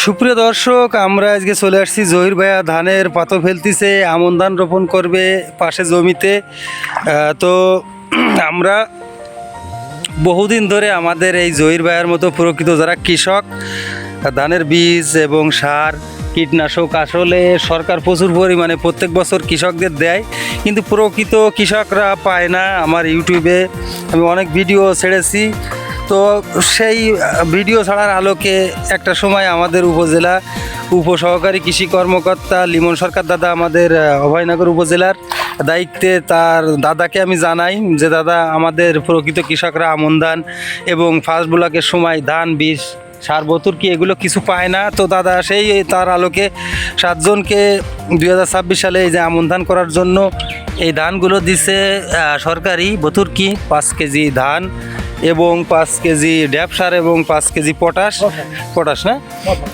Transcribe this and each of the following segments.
সুপ্রিয় দর্শক, আমরা আজকে চলে আসছি জহির ভাইয়া ধানের পাতো ফেলতেছে, আমন ধান রোপণ করবে পাশে জমিতে। তো আমরা বহুদিন ধরে আমাদের এই জহির ভাইয়ার মতো প্রকৃত যারা কৃষক, ধানের বীজ এবং সার কীটনাশক আসলে সরকার প্রচুর পরিমাণে প্রত্যেক বছর কৃষকদের দেয়, কিন্তু প্রকৃত কৃষকরা পায় না। আমার ইউটিউবে আমি অনেক ভিডিও ছেড়েছি, তো সেই ভিডিও ছাড়ার আলোকে একটা সময় আমাদের উপজেলা উপসহকারী কৃষি কর্মকর্তা লিমন সরকার দাদা আমাদের অভয়নগর উপজেলার দায়িত্বে, তার দাদাকে আমি জানাই যে দাদা, আমাদের প্রকৃত কৃষকরা আমন ধান এবং ফার্স্ট ব্লকের সময় ধান বীজ সার বতুর কি এগুলো কিছু পায় না। তো দাদা সেই তার আলোকে 7 জনকে 2026 সালে এই যে আমন ধান করার জন্য এই ধানগুলো দিছে সরকারি বতুর কি 5 কেজি ধান এবং 5 কেজি ড্যাপ সার এবং 5 কেজি পটাশ না।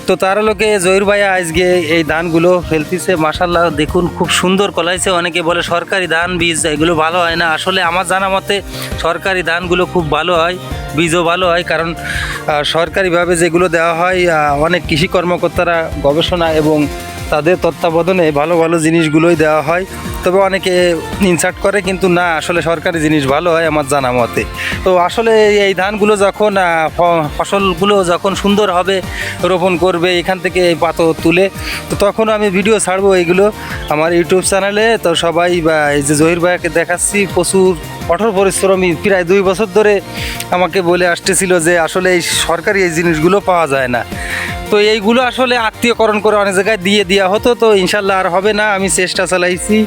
তো তার লোকে জহির ভাইয়া আজকে এই ধানগুলো ফেলতেছে। মাশাল্লাহ, দেখুন খুব সুন্দর কলাইছে। অনেকে বলে সরকারি ধান বীজ এগুলো ভালো হয় না, আসলে আমার জানা মতে সরকারি ধানগুলো খুব ভালো হয়, বীজও ভালো হয়, কারণ সরকারিভাবে যেগুলো দেওয়া হয় অনেক কৃষি কর্মকর্তারা গবেষণা এবং তাদের তত্ত্বাবধানে ভালো ভালো জিনিসগুলোই দেওয়া হয়। তবে অনেকে ইনসার্ট করে, কিন্তু না, আসলে সরকারি জিনিস ভালো হয় আমার জানা মতে। তো আসলে এই ধানগুলো যখন ফসলগুলো যখন সুন্দর হবে, রোপণ করবে এখান থেকে এই পাতো তুলে, তো তখন আমি ভিডিও ছাড়বো এইগুলো আমার ইউটিউব চ্যানেলে। তো সবাই এই যে জহির ভাইয়াকে দেখাচ্ছি, প্রচুর কঠোর পরিশ্রমী, প্রায় 2 বছর ধরে আমাকে বলে আসতেছিল যে আসলে এই সরকারি এই জিনিসগুলো পাওয়া যায় না। তো এইগুলো আসলে আত্মীয়করণ করে অনেক জায়গায় দিয়ে দেওয়া হতো, তো ইনশাল্লাহ আর হবে না। আমি চেষ্টা চালাইছি,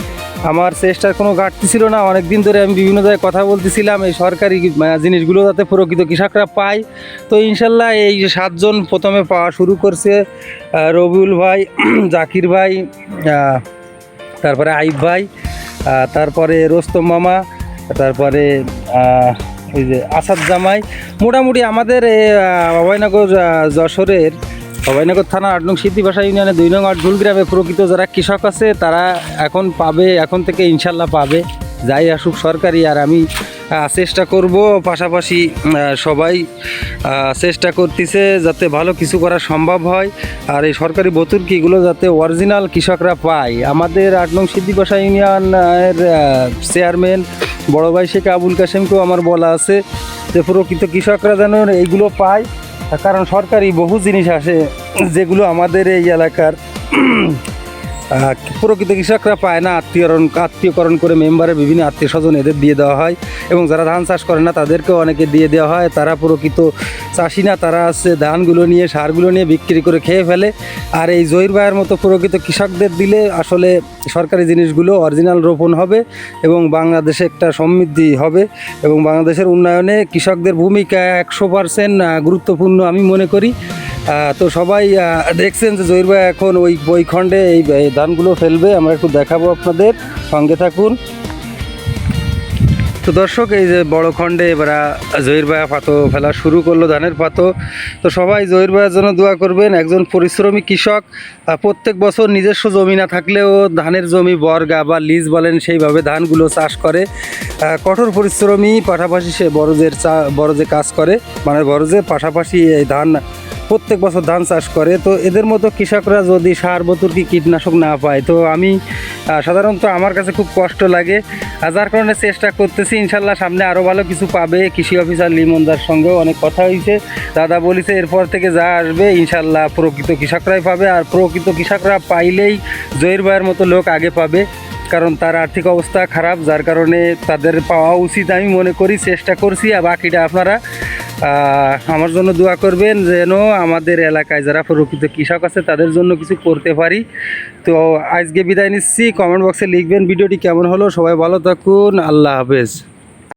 আমার চেষ্টার কোনো ঘাটতি ছিল না। অনেক দিন ধরে আমি বিভিন্ন জায়গায় কথা বলতেছিলাম এই সরকারি জিনিসগুলো যাতে প্রকৃত কৃষকরা পায়। তো ইনশাল্লাহ এই 7 জন প্রথমে পাওয়া শুরু করছে, রবিউল ভাই, জাকির ভাই, তারপরে আইব ভাই, তারপরে রোস্তম মামা, তারপরে এই যে আসাদ জামাই। মোটামুটি আমাদের অভয়নগর যশোরের অভয়নগর থানা 8 নং সিদ্ধিবাসা ইউনিয়নে 2 নং 8 ঝুলগ্রামে প্রকৃত যারা কৃষক আছে তারা এখন পাবে, এখন থেকে ইনশাল্লাহ পাবে, যাই আসুক সরকারি। আর আমি চেষ্টা করব, পাশাপাশি সবাই চেষ্টা করতেছে যাতে ভালো কিছু করা সম্ভব হয়। আর এই সরকারি বতুরকিগুলো যাতে অরিজিনাল কৃষকরা পায়। আমাদের 8 নং সিদ্ধিবাসা ইউনিয়নের চেয়ারম্যান বড় ভাই শেখ আবুল কাসেমকেও আমার বলা আছে যে প্রকৃত কৃষকরা যেন এইগুলো পায়, কারণ সরকারি বহু জিনিস আসে যেগুলো আমাদের এই এলাকার প্রকৃত কৃষকরা পায় না। আত্মীয়করণ করে মেম্বারের বিভিন্ন আত্মীয় স্বজন এদের দিয়ে দেওয়া হয়, এবং যারা ধান চাষ করে না তাদেরকেও অনেকে দিয়ে দেওয়া হয়। তারা প্রকৃত চাষি না, তারা আছে ধানগুলো নিয়ে সারগুলো নিয়ে বিক্রি করে খেয়ে ফেলে। আর এই জহির ভাইয়ের মতো প্রকৃত কৃষকদের দিলে আসলে সরকারি জিনিসগুলো অরিজিনাল রোপণ হবে এবং বাংলাদেশে একটা সমৃদ্ধি হবে, এবং বাংলাদেশের উন্নয়নে কৃষকদের ভূমিকা 100% গুরুত্বপূর্ণ আমি মনে করি। তো সবাই দেখছেন যে জহির ভাই এখন ওই বইখণ্ডে এই ধানগুলো ফেলবে, আমরা একটু দেখাবো আপনাদের, সঙ্গে থাকুন। তো দর্শক, এই যে বড় খণ্ডে এবার জহির ভাইয়া পাতো ফেলা শুরু করলো, ধানের পাতো। তো সবাই জহির ভাইয়ের জন্য দোয়া করবেন। একজন পরিশ্রমী কৃষক, প্রত্যেক বছর নিজস্ব জমি না থাকলেও ধানের জমি বর্গা বা লিজ বলেন সেইভাবে ধানগুলো চাষ করে। কঠোর পরিশ্রমী, পাশাপাশি সে বড় যে কাজ করে, মানে বড় যে পাশাপাশি এই ধান প্রত্যেক বছর ধান চাষ করে। তো এদের মতো কৃষকরা যদি সার বতুরকি কীটনাশক না পায়, তো আমি সাধারণত আমার কাছে খুব কষ্ট লাগে, যার কারণে চেষ্টা করতেছি। ইনশাল্লাহ সামনে আরও ভালো কিছু পাবে। কৃষি অফিসার লিমনদার সঙ্গেও অনেক কথা হয়েছে, দাদা বলেছে এরপর থেকে যা আসবে ইনশাল্লাহ প্রকৃত কৃষকরাই পাবে। আর প্রকৃত কৃষকরা পাইলেই জহির ভাইয়ের মতো লোক আগে পাবে, কারণ তার আর্থিক অবস্থা খারাপ, যার কারণে তাদের পাওয়া উচিত আমি মনে করি। চেষ্টা করছি, আর বাকিটা আপনারা আমার জন্য দোয়া করবেন যেন আমাদের এলাকায় যারা প্রকৃত কৃষক আছে তাদের জন্য কিছু করতে পারি। তো আজকে বিদায় নিচ্ছি। কমেন্ট বক্সে লিখবেন ভিডিওটি কেমন হলো। সবাই ভালো থাকুন, আল্লাহ হাফেজ।